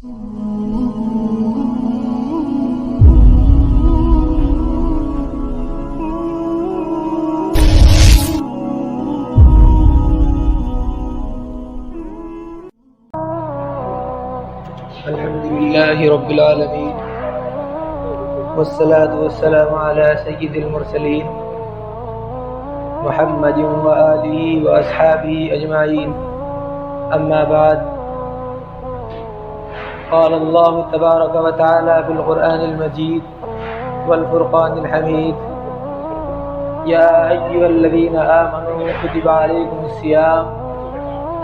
الحمدللہ رب العالمین والصلاة والسلام علی سید المرسلین محمد وآلہ واصحابہ اجمعین اما بعد قال اللہ تبارک وتعالی فی القرآن المجید والفرقان الحمید یا ایہا الذین آمنوا کتب علیکم الصیام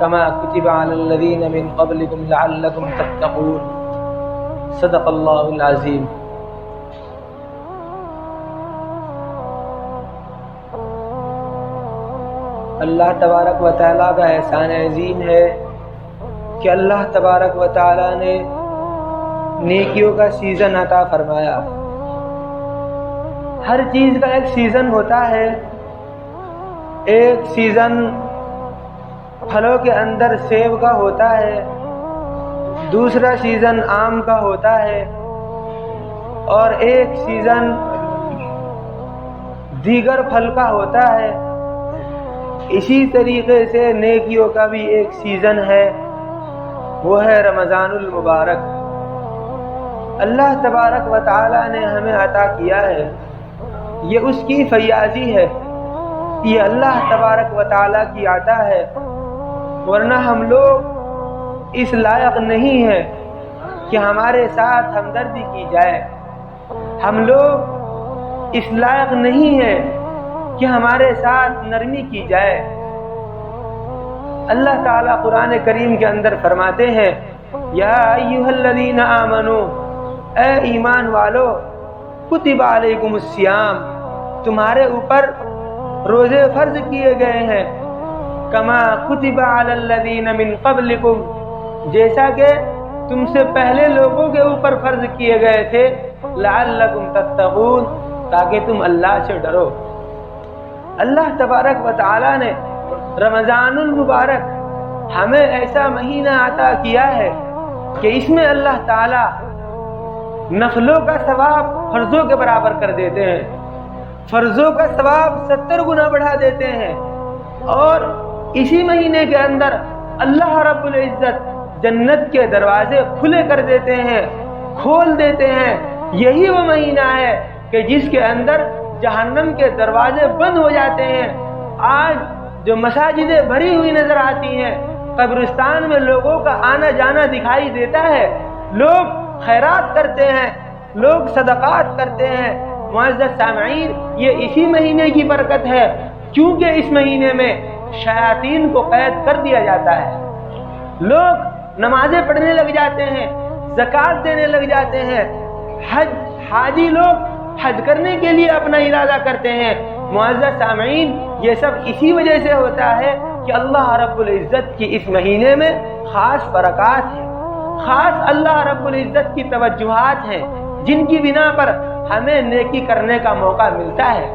کما کتب علی الذین من قبلکم لعلکم تتقون صدق اللہ العظیم۔ اللہ تبارک و تعالیٰ کا احسان عظیم ہے کہ اللہ تبارک و تعالیٰ نے نیکیوں کا سیزن عطا فرمایا۔ ہر چیز کا ایک سیزن ہوتا ہے۔ ایک سیزن پھلوں کے اندر سیب کا ہوتا ہے، دوسرا سیزن آم کا ہوتا ہے، اور ایک سیزن دیگر پھل کا ہوتا ہے۔ اسی طریقے سے نیکیوں کا بھی ایک سیزن ہے، وہ ہے رمضان المبارک۔ اللہ تبارک و تعالی نے ہمیں عطا کیا ہے، یہ اس کی فیاضی ہے، یہ اللہ تبارک و تعالی کی عطا ہے، ورنہ ہم لوگ اس لائق نہیں ہیں کہ ہمارے ساتھ ہمدردی کی جائے، ہم لوگ اس لائق نہیں ہیں کہ ہمارے ساتھ نرمی کی جائے۔ اللہ تعالیٰ قرآن کریم کے اندر فرماتے ہیں یا ایھا الذین آمنو، اے ایمان والو، کتب علیکم الصیام، تمہارے اوپر روزے فرض کیے گئے ہیں، کما کتب علی الذین من قبلکم، جیسا کہ تم سے پہلے لوگوں کے اوپر فرض کیے گئے تھے، لعلکم تتقون، تاکہ تم اللہ سے ڈرو۔ اللہ تبارک و تعالی نے رمضان المبارک ہمیں ایسا مہینہ عطا کیا ہے کہ اس میں اللہ تعالی نفلوں کا ثواب فرضوں کے برابر کر دیتے ہیں، فرضوں کا ثواب 70 گنا بڑھا دیتے ہیں، اور اسی مہینے کے اندر اللہ رب العزت جنت کے دروازے کھلے کر دیتے ہیں، کھول دیتے ہیں۔ یہی وہ مہینہ ہے کہ جس کے اندر جہنم کے دروازے بند ہو جاتے ہیں۔ آج جو مساجدیں بھری ہوئی نظر آتی ہیں، قبرستان میں لوگوں کا آنا جانا دکھائی دیتا ہے، لوگ خیرات کرتے ہیں، لوگ صدقات کرتے ہیں۔ معزز سامعین، یہ اسی مہینے کی برکت ہے، کیونکہ اس مہینے میں شیاطین کو قید کر دیا جاتا ہے، لوگ نمازیں پڑھنے لگ جاتے ہیں، زکوٰۃ دینے لگ جاتے ہیں، حاجی لوگ حج کرنے کے لیے اپنا ارادہ کرتے ہیں۔ معزز سامعین، یہ سب اسی وجہ سے ہوتا ہے کہ اللہ رب العزت کی اس مہینے میں خاص برکات ہیں، خاص اللہ رب العزت کی توجہات ہیں، جن کی بنا پر ہمیں نیکی کرنے کا موقع ملتا ہے۔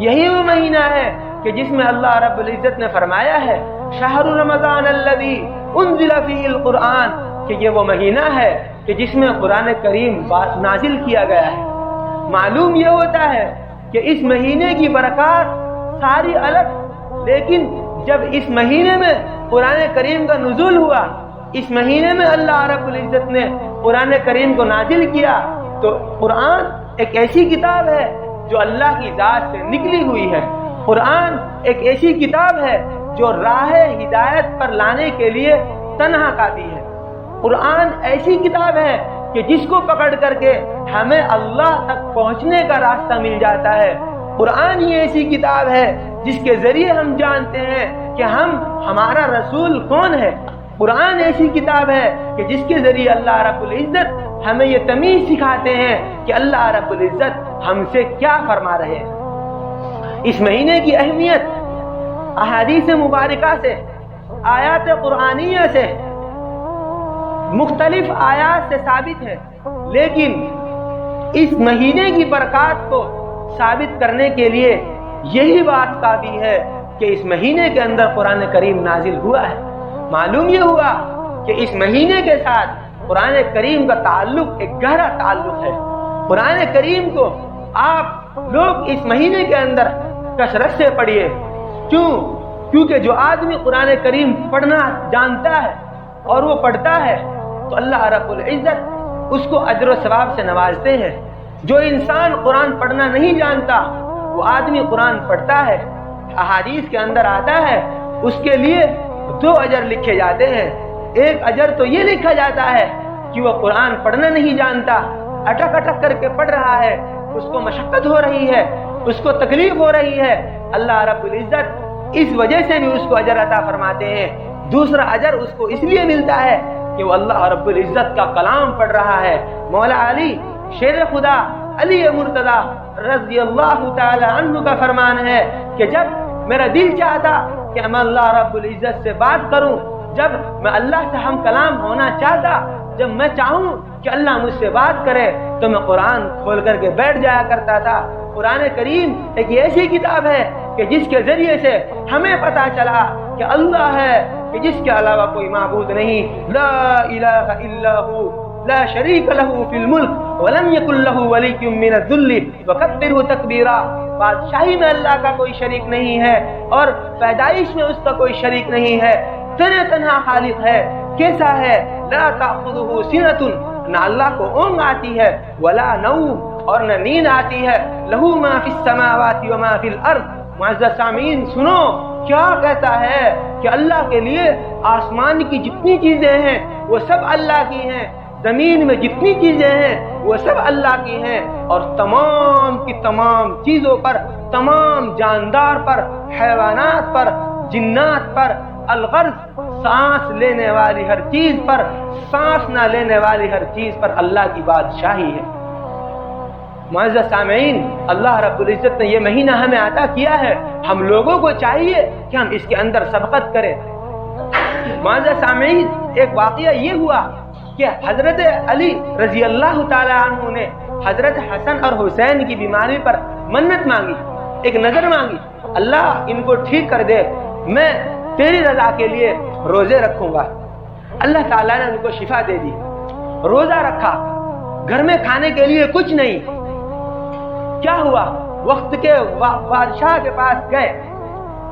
یہی وہ مہینہ ہے کہ جس میں اللہ رب العزت نے فرمایا ہے شہر رمضان الذی انزل فیہ القرآن، کہ یہ وہ مہینہ ہے کہ جس میں قرآن کریم نازل کیا گیا ہے۔ معلوم یہ ہوتا ہے کہ اس مہینے کی برکات ساری الگ، لیکن جب اس مہینے میں قرآن کریم کا نزول ہوا، اس مہینے میں اللہ رب العزت نے قرآن کریم کو نازل کیا، تو قرآن ایک ایسی کتاب ہے جو اللہ کی ذات سے نکلی ہوئی ہے، قرآن ایک ایسی کتاب ہے جو راہ ہدایت پر لانے کے لیے تنہا کافی ہے، قرآن ایسی کتاب ہے کہ جس کو پکڑ کر کے ہمیں اللہ تک پہنچنے کا راستہ مل جاتا ہے، قرآن ہی ایسی کتاب ہے جس کے ذریعے ہم جانتے ہیں کہ ہمارا رسول کون ہے، قرآن ایسی کتاب ہے کہ جس کے ذریعے اللہ رب العزت ہمیں یہ تمیز سکھاتے ہیں کہ اللہ رب العزت ہم سے کیا فرما رہے ہیں۔ اس مہینے کی اہمیت احادیث مبارکہ سے، آیات قرآنیہ سے، مختلف آیات سے ثابت ہے، لیکن اس مہینے کی برکات کو ثابت کرنے کے لیے یہی بات کافی ہے کہ اس مہینے کے اندر قرآن کریم نازل ہوا ہے۔ معلوم یہ ہوا کہ اس مہینے کے ساتھ قرآن کریم کا تعلق ایک گہرا تعلق ہے۔ قرآن کریم کو آپ لوگ اس مہینے کے اندر کثرت سے پڑھیے۔ کیونکہ جو آدمی قرآن کریم پڑھنا جانتا ہے اور وہ پڑھتا ہے تو اللہ رب العزت اس کو اجر و ثواب سے نوازتے ہیں۔ جو انسان قرآن پڑھنا نہیں جانتا وہ آدمی قرآن پڑھتا ہے، احادیث کے اندر آتا ہے اس کے لیے 2 اجر لکھے جاتے ہیں۔ ایک اجر تو یہ لکھا جاتا ہے کہ وہ قرآن پڑھنا نہیں جانتا، اٹک اٹک کر کے پڑھ رہا ہے، اس کو مشقت ہو رہی ہے، اس کو تکلیف ہو رہی ہے، اللہ رب العزت اس وجہ سے بھی اس کو اجر عطا فرماتے ہیں۔ دوسرا اجر اس کو اس لیے ملتا ہے کہ وہ اللہ رب العزت کا کلام پڑھ رہا ہے۔ مولا علی شیر خدا علی مرتضی رضی اللہ تعالی عنہ کا فرمان ہے کہ جب میرا دل چاہتا کہ میں اللہ رب العزت سے بات کروں، جب میں اللہ سے ہم کلام ہونا چاہتا، جب میں چاہوں کہ اللہ مجھ سے بات کرے تو میں قرآن کھول کر کے بیٹھ جایا کرتا تھا۔ قرآن کریم ایک ایسی کتاب ہے کہ جس کے ذریعے سے ہمیں پتا چلا کہ اللہ ہے کہ جس کے علاوہ کوئی معبود نہیں، لا الہ الا ہو لا شریک لہ فی الملک ولم یکن لہ ولی من الذل وکبرہ تکبیرا۔ بادشاہی میں اللہ کا کوئی شریک نہیں ہے اور پیدائش میں اس کا کوئی شریک نہیں ہے، تنہا خالق ہے۔ کیسا ہے؟ لا تأخذہ سنۃ، نہ اللہ کو اونگ آتی ہے، ولا نوم، اور نہ نیند آتی ہے، لہ ما فی السماوات وما فی الارض۔ معزز سامعین سنو کیا کہتا ہے کہ اللہ کے لیے آسمان کی جتنی چیزیں ہیں وہ سب اللہ کی ہیں، زمین میں جتنی چیزیں ہیں وہ سب اللہ کی ہیں، اور تمام کی تمام چیزوں پر، تمام جاندار پر، حیوانات پر، جنات پر، الغرض سانس لینے والی ہر چیز پر، سانس نہ لینے والی ہر چیز پر اللہ کی بادشاہی ہے۔ معزز سامعین، اللہ رب العزت نے یہ مہینہ ہمیں عطا کیا ہے، ہم لوگوں کو چاہیے کہ ہم اس کے اندر سبقت کریں۔ معزز سامعین، ایک واقعہ یہ ہوا کہ حضرت علی رضی اللہ تعالی عنہ نے حضرت حسن اور حسین کی بیماری پر منت مانگی، ایک نظر مانگی، اللہ ان کو ٹھیک کر دے، میں تیری رضا کے لیے روزے رکھوں گا۔ اللہ تعالیٰ نے ان کو شفا دے دی، روزہ رکھا، گھر میں کھانے کے لیے کچھ نہیں۔ کیا ہوا؟ وقت کے بادشاہ کے پاس گئے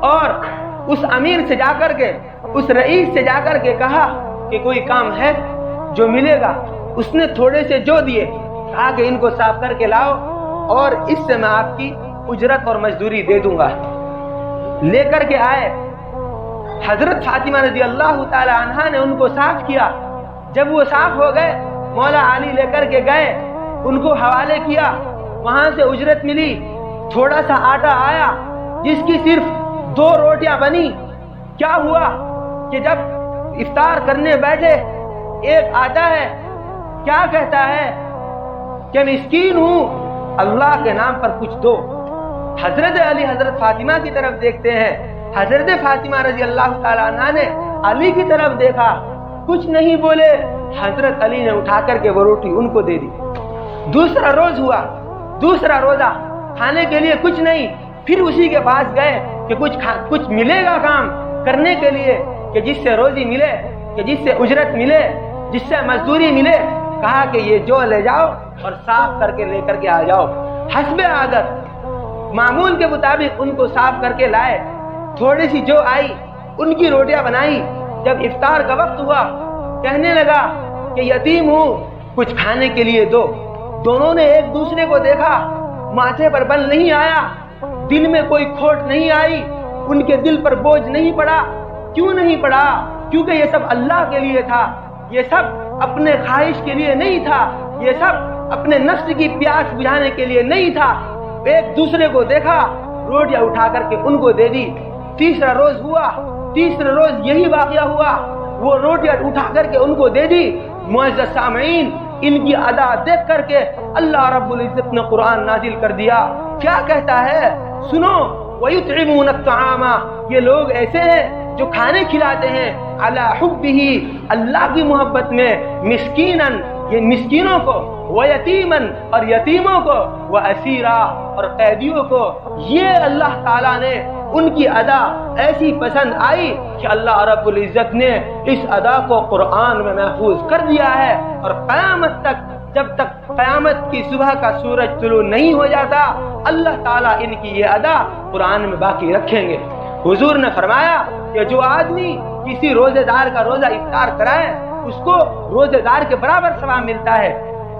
اور اس امیر سے جا کر کے، اس رئیس سے جا کر کے کہا کہ کوئی کام ہے جو ملے گا۔ اس نے تھوڑے سے جو دیے، کہا کہ ان کو صاف کر کے لاؤ اور اس سے میں آپ کی اجرت اور مزدوری دے دوں گا۔ لے کر کے آئے، حضرت فاطمہ رضی اللہ تعالی عنہا نے ان کو صاف کیا۔ جب وہ صاف ہو گئے، مولا علی لے کر کے گئے، ان کو حوالے کیا، وہاں سے اجرت ملی، تھوڑا سا آٹا آیا جس کی صرف 2 روٹیاں بنی۔ کیا ہوا کہ جب افطار کرنے بیٹھے، ایک آتا ہے، کیا کہتا ہے کہ مسکین ہوں، اللہ کے نام پر کچھ دو۔ حضرت علی حضرت فاطمہ کی طرف دیکھتے ہیں، حضرت فاطمہ رضی اللہ تعالیٰ عنہ نے علی کی طرف دیکھا، کچھ نہیں بولے، حضرت علی نے اٹھا کر کے وہ روٹی ان کو دے دی۔ دوسرا روز ہوا، دوسرا روزہ، کھانے کے لیے کچھ نہیں، پھر اسی کے پاس گئے کہ کچھ ملے گا کام کرنے کے لیے، کہ جس سے روزی ملے، کہ جس سے اجرت ملے، جس سے مزدوری ملے۔ کہا کہ یہ جو لے جاؤ اور صاف کر کے لے کر کے آ جاؤ۔ حسب عادت معمول کے مطابق ان کو صاف کر کے لائے، تھوڑی سی جو آئی ان کی روٹیاں بنائی۔ جب افطار کا وقت ہوا، کہنے لگا کہ یتیم ہوں، کچھ کھانے کے لیے دو۔ دونوں نے ایک دوسرے کو دیکھا، ماتھے پر بل نہیں آیا، دل میں کوئی کھوٹ نہیں آئی، ان کے دل پر بوجھ نہیں پڑا۔ کیوں نہیں پڑا؟ کیونکہ یہ سب اللہ کے لیے تھا، یہ سب اپنے خواہش کے لیے نہیں تھا، یہ سب اپنے نفس کی پیاس بجھانے کے لیے نہیں تھا۔ ایک دوسرے کو دیکھا، روٹیاں اٹھا کر کے ان کو دے دی۔ تیسرا روز ہوا، تیسرے روز یہی واقعہ ہوا، وہ روٹیاں اٹھا کر کے ان کو دے دی۔ معزز سامعین، ان کی ادا دیکھ کر کے اللہ رب العزت نے قرآن نازل کر دیا۔ کیا کہتا ہے؟ سنو، وَيُطْعِمُونَ الطَّعَامَ، یہ لوگ ایسے ہیں جو کھانے کھلاتے ہیں، عَلَى حُبِّهِ، اللہ کی محبت میں، مسکیناً، یہ مسکینوں کو، وَيَتِيمًا، اور یتیموں کو، وَأَسِيرًا، اور قیدیوں کو۔ یہ اللہ تعالیٰ نے ان کی ادا ایسی پسند آئی کہ اللہ رب العزت نے اس ادا کو قرآن میں محفوظ کر دیا ہے، اور قیامت تک، جب تک قیامت کی صبح کا سورج طلوع نہیں ہو جاتا، اللہ تعالیٰ ان کی یہ ادا قرآن میں باقی رکھیں گے۔ حضور نے فرمایا کہ جو آدمی کسی روزے دار کا روزہ افطار کرائے اس کو روزے دار کے برابر ثواب ملتا ہے۔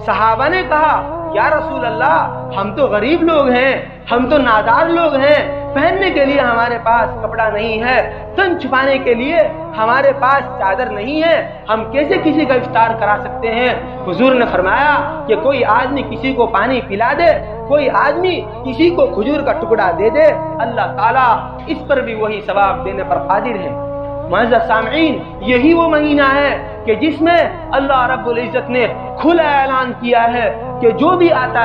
صحابہ نے کہا یا رسول اللہ، ہم تو غریب لوگ ہیں، ہم تو نادار لوگ ہیں، پہننے کے لیے ہمارے پاس کپڑا نہیں ہے، تن چھپانے کے لیے ہمارے پاس چادر نہیں ہے، ہم کیسے کسی کا افطار کرا سکتے ہیں؟ حضور نے فرمایا کہ کوئی آدمی کسی کو پانی پلا دے، کوئی آدمی کسی کو کھجور کا ٹکڑا دے دے، اللہ تعالیٰ اس پر بھی وہی ثواب دینے پر قادر ہے۔ معزز سامعین، یہی وہ مہینہ ہے کہ جس میں اللہ رب العزت نے کھلا اعلان کیا ہے کہ جو بھی آتا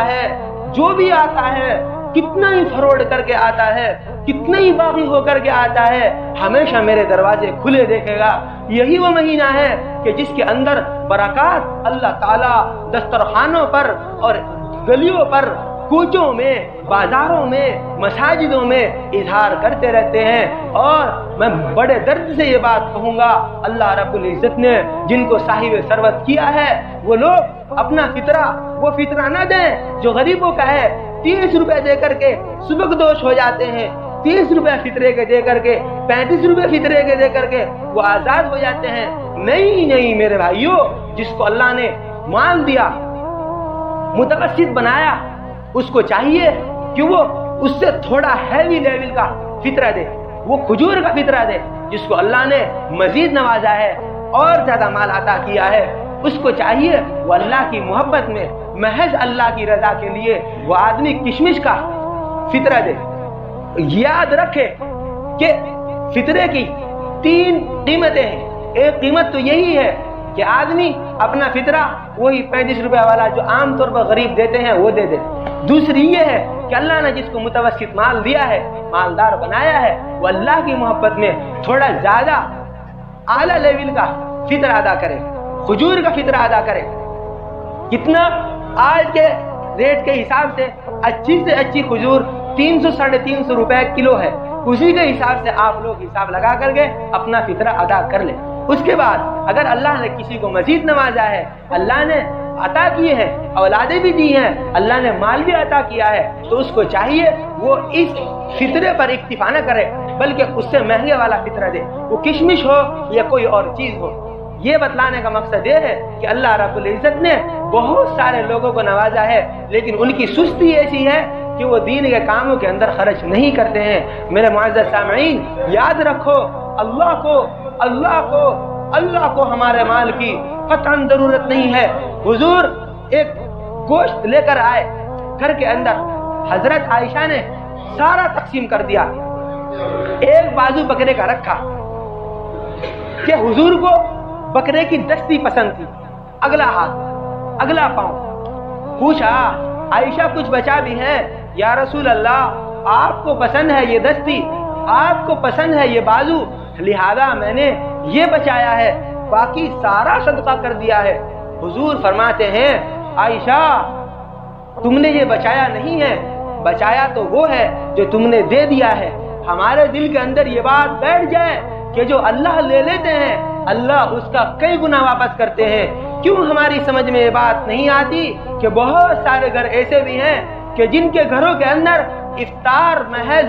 ہے کتنا ہی فروڈ کر کے آتا ہے، کتنا ہی باغی ہو کر کے آتا ہے، ہمیشہ میرے دروازے کھلے دیکھے گا۔ یہی وہ مہینہ ہے کہ جس کے اندر برکات اللہ تعالیٰ دسترخوانوں پر اور گلیوں پر، کوچوں میں، بازاروں میں، مساجدوں میں اظہار کرتے رہتے ہیں۔ اور میں بڑے درد سے یہ بات کہوں گا، اللہ رب العزت نے جن کو صاحب ثروت کیا ہے وہ لوگ اپنا فطرہ، وہ فطرہ نہ دیں جو غریبوں کا ہے۔ 30 روپے دے کر کے سبکدوش ہو جاتے ہیں، 30 روپے فطرے کے دے کر کے، 35 روپے فطرے کے دے کر کے وہ آزاد ہو جاتے ہیں۔ نہیں میرے بھائیوں، جس کو اللہ نے مال دیا، متوسط بنایا، اس کو چاہیے کہ وہ اس سے تھوڑا ہیوی لیول کا فطرہ دے، وہ کھجور کا فطرہ دے۔ جس کو اللہ نے مزید نوازا ہے اور زیادہ مال عطا کیا ہے، اس کو چاہیے وہ اللہ کی محبت میں، محض اللہ کی رضا کے لیے وہ آدمی کشمش کا فطرہ دے۔ یاد رکھے کہ فطرے کی 3 قیمتیں ہیں۔ ایک قیمت تو یہی ہے کہ آدمی اپنا فطرہ وہی 35 روپے والا جو عام طور پر غریب دیتے ہیں وہ دے دے۔ دوسری یہ ہے کہ اللہ نے جس کو متوسط مال دیا ہے، مالدار بنایا ہے، وہ اللہ کی محبت میں تھوڑا زیادہ اعلیٰ لیول کا فطرہ ادا کرے، کھجور کا فطرہ ادا کرے۔ کتنا آج کے ریٹ کے حساب سے اچھی سے اچھی کھجور 300 ساڑھے 300 روپے کلو ہے، اسی کے حساب سے آپ لوگ حساب لگا کر کے اپنا فطرہ ادا کر لیں۔ اس کے بعد اگر اللہ نے کسی کو مزید نوازا ہے، اللہ نے عطا کیے ہیں، اولادیں بھی دی ہیں، اللہ نے مال بھی عطا کیا ہے، تو اس کو چاہیے وہ اس فطرے پر اکتفا نہ کرے، بلکہ اس سے مہنگے والا فطرہ دے، وہ کشمش ہو یا کوئی اور چیز ہو۔ یہ بتلانے کا مقصد یہ ہے کہ اللہ رب العزت نے بہت سارے لوگوں کو نوازا ہے، لیکن ان کی سستی ایسی ہے کہ وہ دین کے کاموں کے اندر خرچ نہیں کرتے ہیں۔ میرے معزز سامعین، یاد رکھو اللہ کو ہمارے مال کی قطعاً ضرورت نہیں ہے۔ حضور ایک گوشت لے کر آئے گھر کے اندر، حضرت عائشہ نے سارا تقسیم کر دیا، ایک بازو بکرے کا رکھا کہ حضور کو بکرے کی دستی پسند تھی، اگلا ہاتھ، اگلا پاؤں۔ پوچھا عائشہ کچھ بچا بھی ہے؟ یا رسول اللہ، آپ کو پسند ہے یہ دستی، آپ کو پسند ہے یہ بازو، لہذا میں نے یہ بچایا ہے، باقی سارا صدقہ کر دیا ہے۔ حضور فرماتے ہیں عائشہ تم نے یہ بچایا نہیں ہے، بچایا تو وہ ہے جو تم نے دے دیا ہے۔ ہمارے دل کے اندر یہ بات بیٹھ جائے کہ جو اللہ لے لیتے ہیں اللہ اس کا کئی گنا واپس کرتے ہیں۔ کیوں ہماری سمجھ میں یہ بات نہیں آتی کہ بہت سارے گھر ایسے بھی ہیں کہ جن کے گھروں کے اندر افطار محض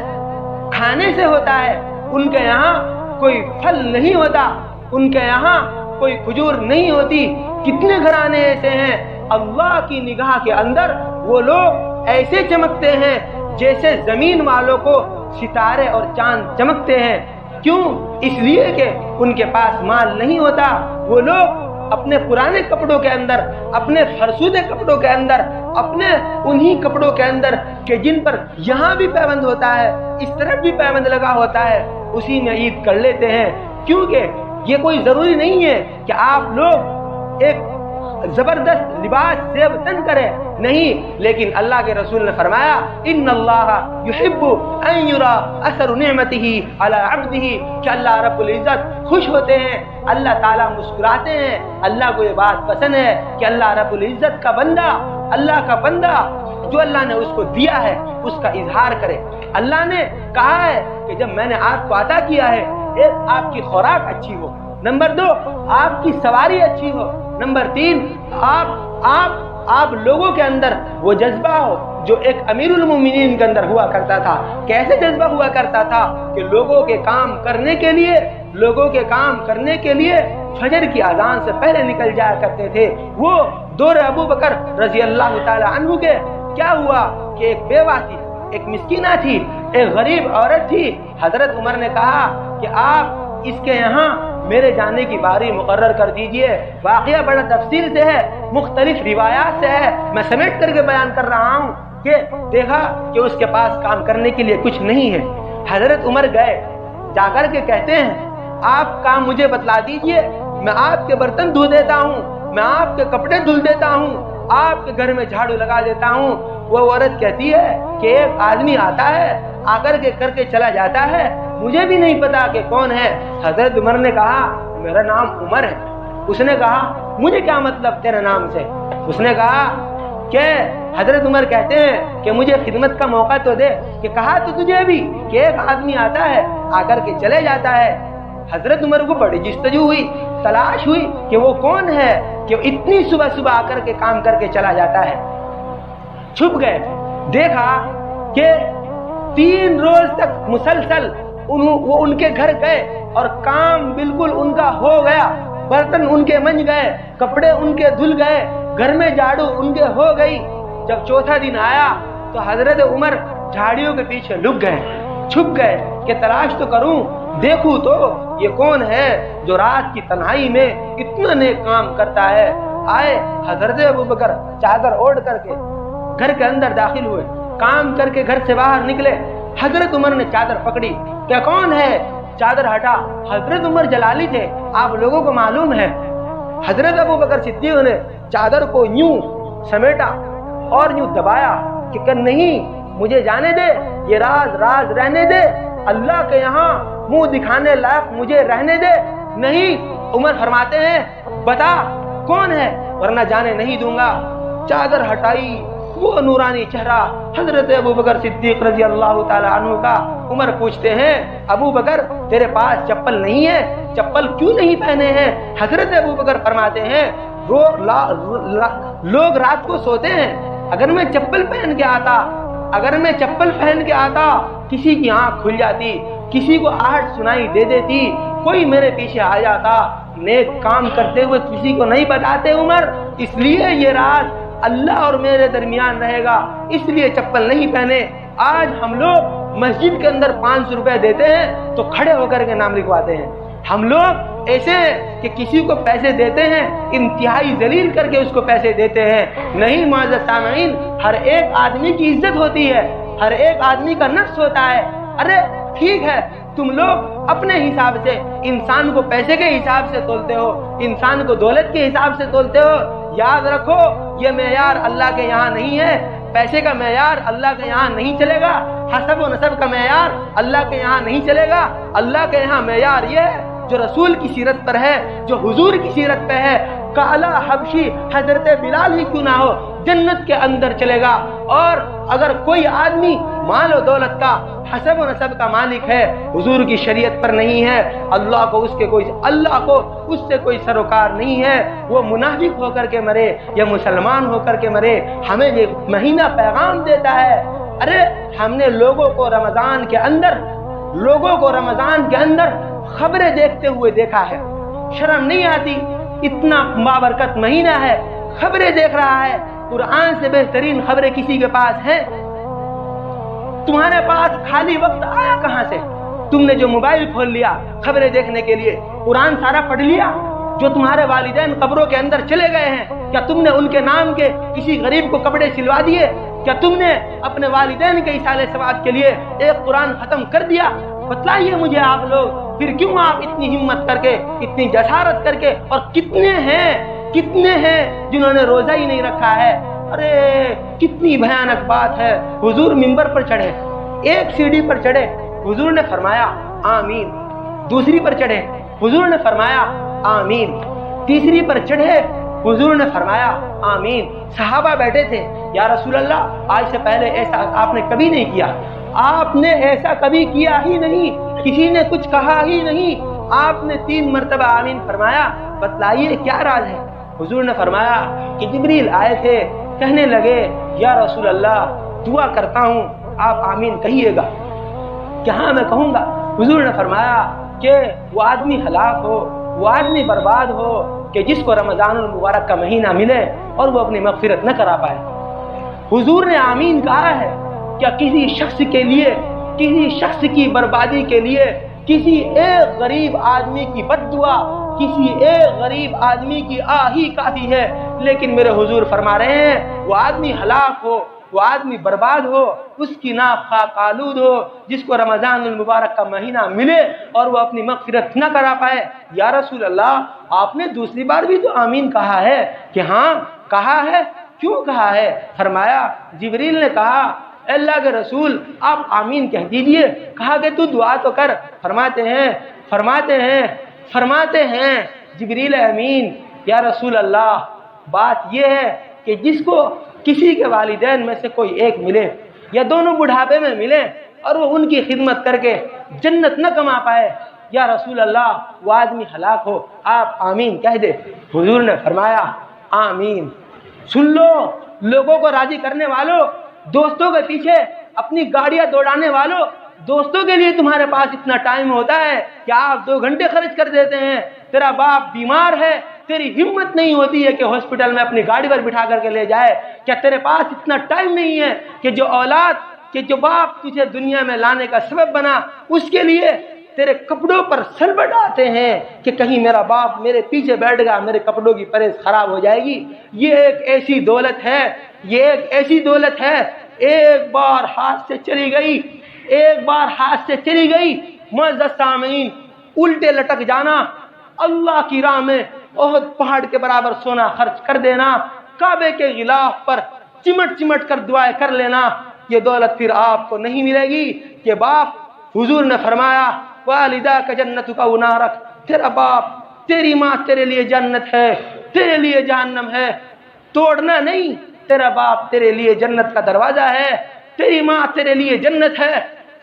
کھانے سے ہوتا ہے، ان کے یہاں کوئی پھل نہیں ہوتا، ان کے یہاں کوئی کھجور نہیں ہوتی۔ کتنے گھرانے ایسے ہیں اللہ کی نگاہ کے اندر وہ لوگ ایسے چمکتے ہیں جیسے زمین والوں کو ستارے اور چاند چمکتے ہیں۔ کیوں؟ اس لیے کہ ان کے پاس مال نہیں ہوتا، وہ لوگ اپنے پرانے کپڑوں کے اندر، اپنے فرسودے کپڑوں کے اندر، اپنے انہی کپڑوں کے اندر کہ جن پر یہاں بھی پیبند ہوتا ہے، اس طرف بھی پیبند لگا ہوتا ہے، اسی میں عید کر لیتے ہیں۔ کیونکہ یہ کوئی ضروری نہیں ہے کہ آپ لوگ ایک زبردست لباس زیب تن کریں، نہیں، لیکن اللہ کے رسول نے فرمایا ان اللہ یحب ان یرا اثر نعمته علی عبده، کہ اللہ رب العزت خوش ہوتے ہیں، اللہ تعالیٰ مسکراتے ہیں، اللہ کو یہ بات پسند ہے کہ اللہ رب العزت کا بندہ، اللہ کا بندہ جو اللہ نے اس کو دیا ہے اس کا اظہار کرے۔ اللہ نے کہا ہے کہ جب میں نے آپ کو عطا کیا ہے، ایک آپ کی خوراک اچھی ہو، نمبر 2 آپ کی سواری اچھی ہو، نمبر 3 آپ لوگوں کے اندر وہ جذبہ ہو جو ایک امیر المومنین کے اندر ہوا کرتا تھا۔ کیسے جذبہ ہوا کرتا تھا کہ لوگوں کے کام کرنے کے لیے فجر کی اذان سے پہلے نکل جایا کرتے تھے۔ وہ دور ابو بکر رضی اللہ تعالی عنہ کے کیا ہوا کہ ایک بیوہ تھی، ایک مسکینہ تھی، ایک غریب عورت تھی۔ حضرت عمر نے کہا کہ آپ اس کے یہاں میرے جانے کی باری مقرر کر دیجئے۔ واقعہ بڑا تفصیل سے ہے، مختلف روایات سے ہے، میں سمیٹ کر کے بیان کر رہا ہوں کہ دیکھا کہ اس کے پاس کام کرنے کے لیے کچھ نہیں ہے۔ حضرت عمر گئے، جا کر کے کہتے ہیں آپ کام مجھے بتلا دیجئے، میں آپ کے برتن دھو دیتا ہوں، میں آپ کے کپڑے دھل دیتا ہوں، آپ کے گھر میں جھاڑو لگا دیتا ہوں۔ وہ عورت کہتی ہے کہ ایک آدمی آتا ہے، آ کر کے چلا جاتا ہے، مجھے بھی نہیں پتا کہ کون ہے۔ حضرت عمر نے کہا میرا نام عمر ہے۔ اس نے کہا مجھے کیا مطلب تیرے نام سے؟ اس نے کہا کہ حضرت عمر کہتے ہیں کہ مجھے خدمت کا موقع تو دے، کہ کہا تو تجھے بھی کہ ایک آدمی آتا ہے، آ کر کے چلے جاتا ہے۔ حضرت عمر کو بڑی جستجو ہوئی، تلاش ہوئی کہ وہ کون ہے کہ اتنی صبح آ کر کے کام کر کے چلا جاتا ہے۔ چھپ گئے، دیکھا کہ 3 روز تک مسلسل وہ ان کے گھر گئے اور کام بالکل ان کا ہو گیا، برتن ان کے منج گئے، کپڑے ان کے دھل گئے، گھر میں جھاڑو ان کے ہو گئی۔ جب چوتھا دن آیا تو حضرت عمر جھاڑیوں کے پیچھے لک گئے، چھپ گئے کہ تلاش تو کروں، دیکھوں تو یہ کون ہے جو رات کی تنہائی میں اتنا نیک کام کرتا ہے۔ آئے حضرت ابوبکر چادر اوڑھ کر کے گھر کے اندر داخل ہوئے، کام کر کے گھر سے باہر نکلے۔ حضرت عمر نے چادر پکڑی، کیا کون ہے؟ چادر ہٹا۔ حضرت عمر جلالی تھے، آپ لوگوں کو معلوم ہے۔ حضرت ابوبکر صدیق نے چادر کو یوں سمیٹا اور یوں دبایا کہ نہیں، مجھے جانے دے، یہ راز رہنے دے، اللہ کے یہاں منہ دکھانے لائق مجھے رہنے دے۔ نہیں، عمر فرماتے ہیں بتا کون ہے ورنہ جانے نہیں دوں گا۔ چادر ہٹائی، وہ نورانی چہرہ حضرت ابوبکر صدیق رضی اللہ تعالی عنہ کا۔ عمر پوچھتے ہیں ابوبکر تیرے پاس چپل نہیں ہے؟ چپل کیوں نہیں پہنے ہیں؟ حضرت ابوبکر فرماتے ہیں لوگ رات کو سوتے ہیں، اگر میں چپل پہن کے آتا کسی کی آنکھ کھل جاتی، کسی کو آہٹ سنائی دے دیتی، کوئی میرے پیچھے آ جاتا۔ نیک کام کرتے ہوئے کسی کو نہیں بتاتے عمر، اس لیے یہ راز اللہ اور میرے درمیان رہے گا، اس لیے چپل نہیں پہنے۔ آج ہم لوگ مسجد کے اندر 500 روپے دیتے ہیں تو کھڑے ہو کر کے نام لکھواتے ہیں۔ ہم لوگ ایسے ہیں کہ کسی کو پیسے دیتے ہیں، انتہائی ذلیل کر کے اس کو پیسے دیتے ہیں۔ نہیں معزز سامعین، ہر ایک آدمی کی عزت ہوتی ہے، ہر ایک آدمی کا نفس ہوتا ہے۔ ارے ٹھیک ہے، تم لوگ اپنے حساب سے انسان کو پیسے کے حساب سے تولتے ہو، انسان کو دولت کے حساب سے تولتے ہو۔ یاد رکھو یہ معیار اللہ کے یہاں نہیں ہے، پیسے کا معیار اللہ کے یہاں نہیں چلے گا، حسب و نسب کا معیار اللہ کے یہاں نہیں چلے گا۔ اللہ کے یہاں معیار یہ ہے جو رسول کی سیرت پر ہے، جو حضور کی سیرت پہ ہے۔ کالا حبشی حضرت بلال ہی کیوں نہ ہو، جنت کے اندر چلے گا۔ اور اگر کوئی آدمی مال و دولت کا، حسب و نسب کا مالک ہے، حضور کی شریعت پر نہیں ہے، اللہ کو اس سے کوئی سروکار نہیں ہے، وہ منافق ہو کر کے مرے یا مسلمان ہو کر کے مرے۔ ہمیں یہ مہینہ پیغام دیتا ہے۔ ارے ہم نے لوگوں کو رمضان کے اندر خبریں دیکھتے ہوئے دیکھا ہے، شرم نہیں آتی؟ اتنا بابرکت مہینہ ہے، خبریں دیکھ رہا ہے۔ قرآن سے بہترین خبریں کسی کے پاس ہیں؟ تمہارے پاس خالی وقت آیا کہاں سے؟ تم نے جو موبائل کھول لیا خبریں دیکھنے کے لیے، قرآن سارا پڑھ لیا؟ جو تمہارے والدین قبروں کے اندر چلے گئے ہیں، کیا تم نے ان کے نام کے کسی غریب کو کپڑے سلوا دیے؟ کیا تم نے اپنے والدین کے ایصال ثواب کے لیے ایک قرآن ختم کر دیا؟ بتلائیے مجھے آپ لوگ، پھر کیوں آپ اتنی ہمت کر کے، اتنی جسارت کر کے، اور کتنے ہیں جنہوں نے روزہ ہی نہیں رکھا ہے؟ ارے کتنی بھیانک بات ہے۔ حضور منبر پر چڑھے، ایک سیڑھی پر چڑھے، حضور نے فرمایا آمین، دوسری پر چڑھے، حضور نے فرمایا آمین، تیسری پر چڑھے، حضور نے فرمایا آمین۔ صحابہ بیٹھے تھے، یا رسول اللہ آج سے پہلے ایسا آپ نے کبھی نہیں کیا، آپ نے ایسا کبھی کیا ہی نہیں، کسی نے کچھ کہا ہی نہیں، آپ نے 3 مرتبہ آمین فرمایا، بتلائیے کیا راز ہے؟ حضور نے فرمایا کہ جبریل آئے تھے، کہنے لگے یا رسول اللہ دعا کرتا ہوں آپ آمین کہیے گا۔ کہ ہاں میں کہوں گا۔ حضور نے فرمایا کہ وہ آدمی ہلاک ہو، وہ آدمی برباد ہو کہ جس کو رمضان المبارک کا مہینہ ملے اور وہ اپنی مغفرت نہ کرا پائے۔ حضور نے آمین کہا ہے، کیا کسی شخص کے لیے، کسی شخص کی بربادی کے لیے کسی ایک غریب آدمی کی بد دعا، کسی ایک غریب آدمی کی آہی کافی ہے؟ لیکن میرے حضور فرما رہے ہیں وہ آدمی ہلاک ہو، وہ آدمی برباد ہو، اس کی ناک خاک آلود ہو جس کو رمضان المبارک کا مہینہ ملے اور وہ اپنی مغفرت نہ کرا پائے۔ یا رسول اللہ آپ نے دوسری بار بھی تو آمین کہا ہے۔ کہ ہاں کہا ہے۔ کیوں کہا ہے؟ فرمایا جبریل نے کہا اے اللہ کے رسول آپ آمین کہہ دیجئے۔ کہا کہ تو دعا تو کر۔ فرماتے ہیں جبریل امین یا رسول اللہ بات یہ ہے کہ جس کو کسی کے والدین میں سے کوئی ایک ملے یا دونوں بڑھاپے میں ملے اور وہ ان کی خدمت کر کے جنت نہ کما پائے، یا رسول اللہ وہ آدمی ہلاک ہو، آپ آمین کہہ دے۔ حضور نے فرمایا آمین۔ سن لو لوگوں کو راضی کرنے والوں، دوستوں کے پیچھے اپنی گاڑیاں دوڑانے والوں، دوستوں کے لیے تمہارے پاس اتنا ٹائم ہوتا ہے کہ آپ 2 گھنٹے خرچ کر دیتے ہیں۔ تیرا باپ بیمار ہے، تیری ہمت نہیں ہوتی ہے کہ ہاسپٹل میں اپنی گاڑی پر بٹھا کر کے لے جائے۔ کیا تیرے پاس اتنا ٹائم نہیں ہے کہ جو باپ تجھے دنیا میں لانے کا سبب بنا اس کے لیے تیرے کپڑوں پر سلبٹ آتے ہیں کہ کہیں میرا باپ میرے پیچھے بیٹھ گا، میرے کپڑوں کی پریز خراب ہو جائے گی۔ یہ ایک ایسی دولت ہے، ایک بار ہاتھ سے چلی گئی معزز سامعین، الٹے لٹک جانا، اللہ کی راہ میں احد پہاڑ کے برابر سونا خرچ کر دینا، کعبے کے غلاف پر چمٹ کر دعائیں کر لینا، یہ دولت پھر آپ کو نہیں ملے گی۔ کہ باپ، حضور نے فرمایا والدہ کا جنت کا نارک، تیرا باپ تیری ماں تیرے لیے جنت ہے، تیرے لیے جہنم ہے، توڑنا نہیں۔ تیرا باپ تیرے لیے جنت کا دروازہ ہے، تیری ماں تیرے لیے جنت ہے،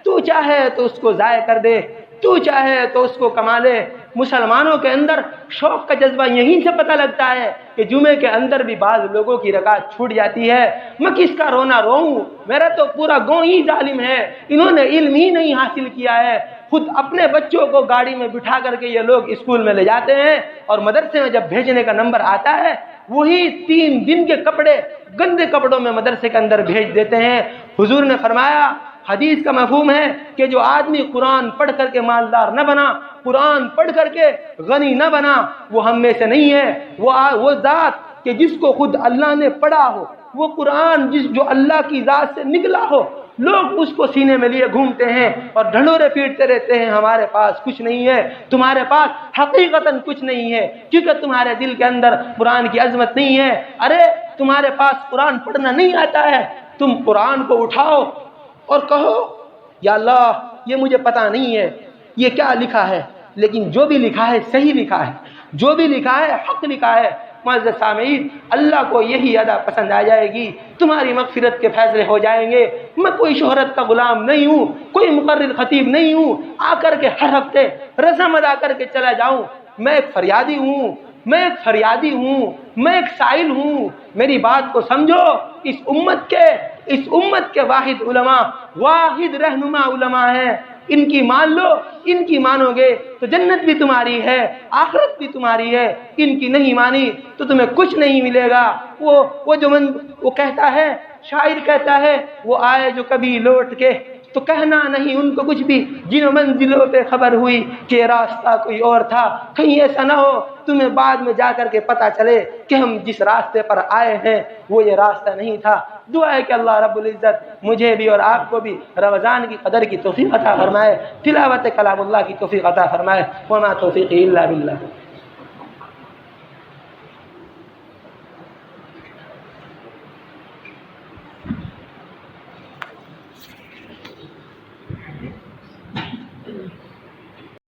تو چاہے تو اس کو ضائع کر دے، تو چاہے تو اس کو کما لے۔ مسلمانوں کے اندر شوق کا جذبہ یہیں سے پتہ لگتا ہے کہ جمعے کے اندر بھی بعض لوگوں کی رکعت چھوٹ جاتی ہے۔ میں کس کا رونا روؤں، میرا تو پورا گاؤں ہی ظالم ہے، انہوں نے علم ہی نہیں حاصل کیا ہے۔ خود اپنے بچوں کو گاڑی میں بٹھا کر کے یہ لوگ اسکول میں لے جاتے ہیں اور مدرسے میں جب بھیجنے کا نمبر آتا ہے وہی 3 دن کے کپڑے گندے کپڑوں میں مدرسے کے اندر بھیج دیتے ہیں۔ حضور نے فرمایا حدیث کا مفہوم ہے کہ جو آدمی قرآن پڑھ کر کے مالدار نہ بنا، قرآن پڑھ کر کے غنی نہ بنا، وہ ہم میں سے نہیں ہے۔ وہ ذات کہ جس کو خود اللہ نے پڑھا ہو، وہ قرآن جو اللہ کی ذات سے نکلا ہو، لوگ اس کو سینے میں لیے گھومتے ہیں اور ڈھنڈورے پیٹتے رہتے ہیں ہمارے پاس کچھ نہیں ہے۔ تمہارے پاس حقیقتاً کچھ نہیں ہے کیونکہ تمہارے دل کے اندر قرآن کی عظمت نہیں ہے۔ ارے تمہارے پاس قرآن پڑھنا نہیں آتا ہے، تم قرآن کو اٹھاؤ اور کہو یا اللہ یہ مجھے پتہ نہیں ہے یہ کیا لکھا ہے، لیکن جو بھی لکھا ہے صحیح لکھا ہے، جو بھی لکھا ہے حق لکھا ہے۔ معزز سامعین، اللہ کو یہی ادا پسند آ جائے گی، تمہاری مغفرت کے فیصلے ہو جائیں گے۔ میں کوئی شہرت کا غلام نہیں ہوں، کوئی مقرر خطیب نہیں ہوں آ کر کے ہر ہفتے رسم ادا کر کے چلا جاؤں۔ میں ایک فریادی ہوں، میں ایک سائل ہوں۔ میری بات کو سمجھو، اس امت کے واحد علماء، واحد رہنما علماء ہیں، ان کی مان لو، ان کی مانو گے تو جنت بھی تمہاری ہے، آخرت بھی تمہاری ہے۔ ان کی نہیں مانی تو تمہیں کچھ نہیں ملے گا۔ وہ کہتا ہے، شاعر کہتا ہے، وہ آئے جو کبھی لوٹ کے تو کہنا نہیں ان کو کچھ بھی، جن منزلوں پہ خبر ہوئی کہ راستہ کوئی اور تھا۔ کہیں ایسا نہ ہو تمہیں بعد میں جا کر کے پتہ چلے کہ ہم جس راستے پر آئے ہیں وہ یہ راستہ نہیں تھا۔ دعا ہے کہ اللہ رب العزت مجھے بھی اور آپ کو بھی رمضان کی قدر کی توفیق عطا فرمائے، تلاوت کلام اللہ کی توفیق عطا فرمائے۔ وما توفیقی الا باللہ۔